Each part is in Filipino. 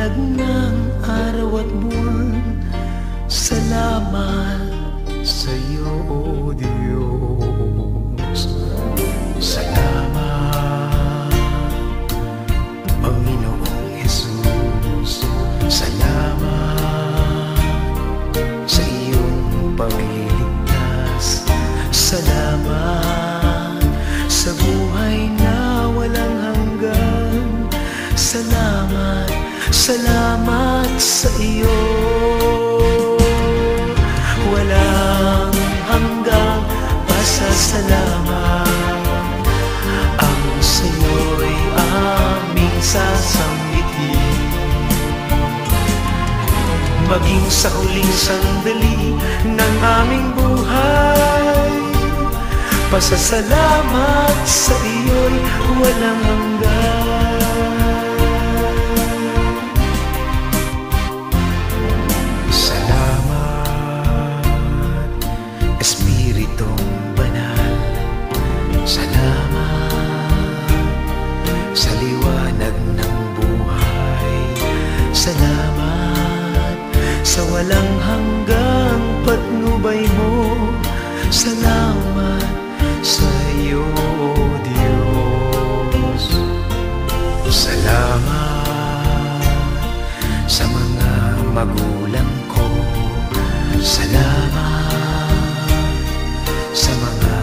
liwanag ng araw at buwan. Salamat sa iyo, O Diyos. Salamat, Panginoong Jesus. Salamat sa iyong pagliligtas. Salamat sa buhay na walang hanggan. Salamat, salamat sa iyo. Walang hanggang pasasalamat ang sa'yo'y aming sasambitin. Maging sa huling sandali ng aming buhay, pasasalamat sa iyo'y walang hanggan. Salamat, Espiritong Banal. Salamat sa liwanag ng buhay. Salamat sa walang hanggang patnubay mo. Salamat sa iyo, O Diyos. Salamat sa mga magulang ko. Salamat sa mga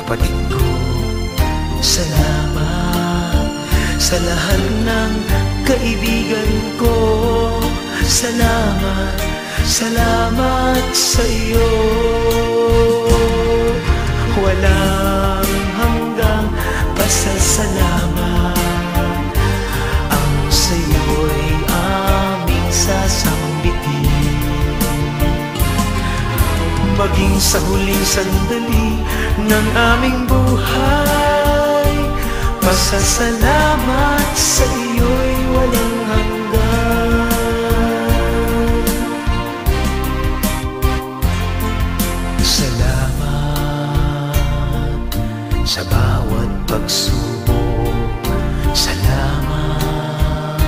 kapatid ko. Salamat sa lahat ng kaibigan ko. Salamat, salamat sa iyo. Walang hanggang pasasalamat ang sa'yo'y aming sasambitin. Maging sa huling sandali ng aming buhay, pasasalamat sa iyo'y walang hanggan. Salamat sa bawat pagsubok. Salamat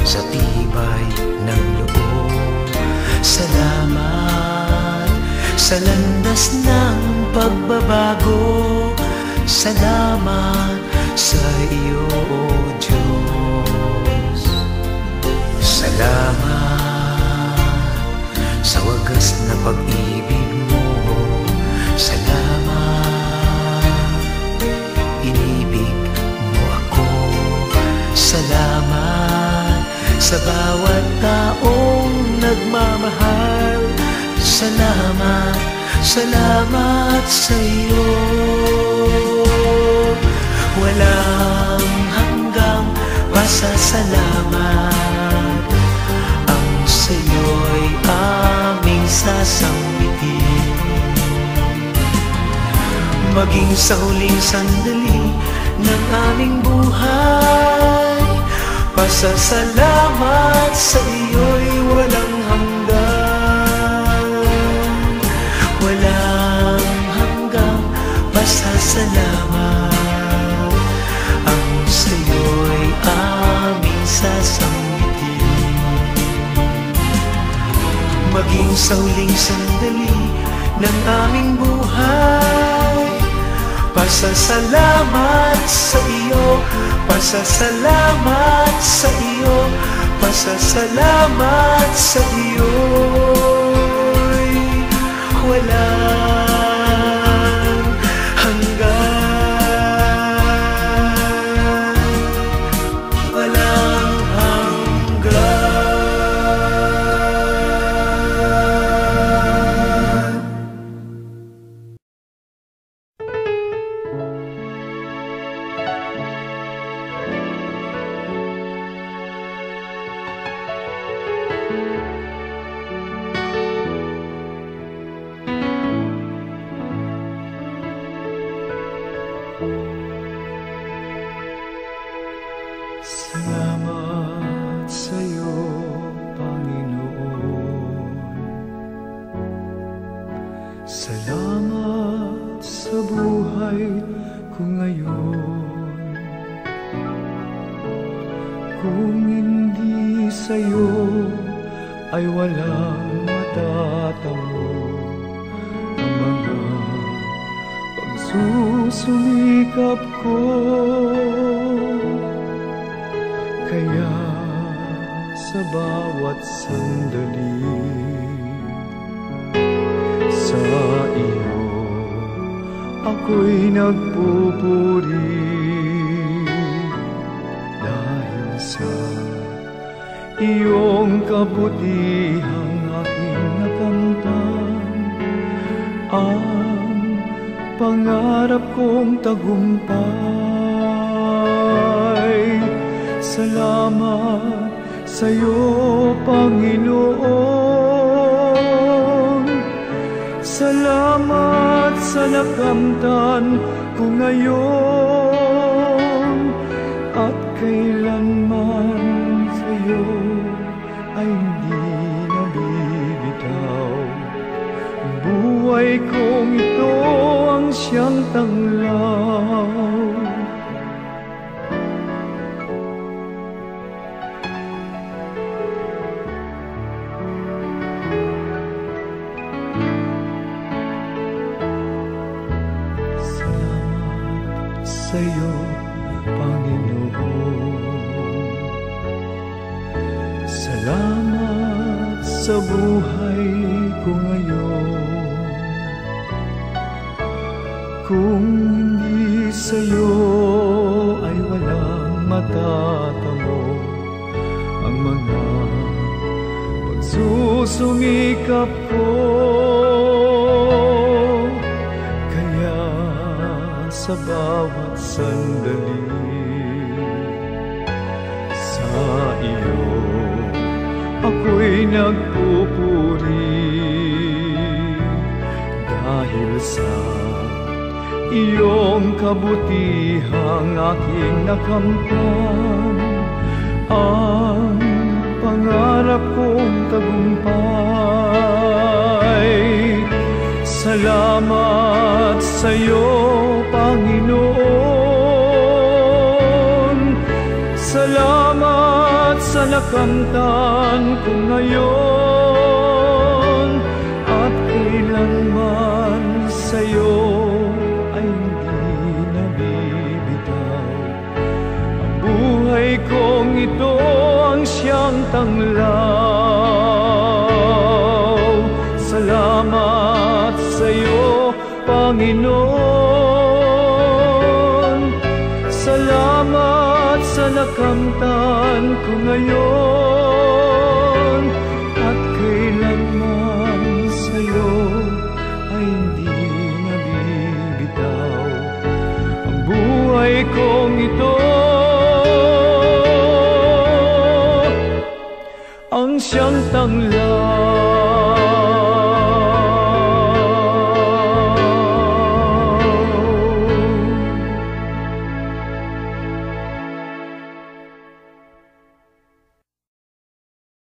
sa tibay ng loob. Salamat sa landas ng pagbabago. Salamat sa iyo, O Diyos. Salamat sa wagas na pag-ibig mo. Salamat, inibig mo ako. Salamat sa bawat taong nagmamahal. Salamat, salamat sa iyo. Walang hanggang pasasalamat ang sa'yo'y aming sasambitin. Maging sa huling sandali ng aming buhay, pasasalamat sa iyo'y walang hanggan. Walang hanggang pasasalamat ang sa'yo'y aming sasambitin. Maging sa huling sandali ng aming buhay, pasasalamat sa iyo, pasasalamat sa iyo, pasasalamat sa iyo'y walang hanggan. Walang hanggan. Salamat sa iyo, Panginoon. Salamat sa buhay ko ngayon. Kung hindi sa'yo ay walang matatamo ang mga pagsusumikap ko. Kaya sa bawat sandali sa iyo ako'y nagpupuri. Dahil sa iyong kabutihang aking nakamtan, ang pangarap kong tagumpay. Salamat sa'yo, Panginoon. Salamat sa nakamtan ko ngayon, at kailanman sa'yo ay hindi nabibitaw. Buhay kong ito ang siyang tanglaw. Sa'yo, Panginoon. Salamat sa buhay ko ngayon. Kung hindi sa'yo ay walang matatamo ang mga pagsusumikap ko. Sa bawat sandali sa iyo ako'y nagpupuri. Dahil sa iyong kabutihang aking nakamtan, ang pangarap kong tagumpay. Salamat sa'yo, Panginoon. Salamat sa nakamtan ko ngayon, at kailanman sa'yo ay hindi nabibitaw. Ang buhay kong ito ang siyang tanglaw. Salamat sa'yo, Panginoon. Salamat sa nakamtan ko ngayon, at kailanman sa'yo ay hindi nabibitaw. Ang buhay kong ito ang siyang tanglaw.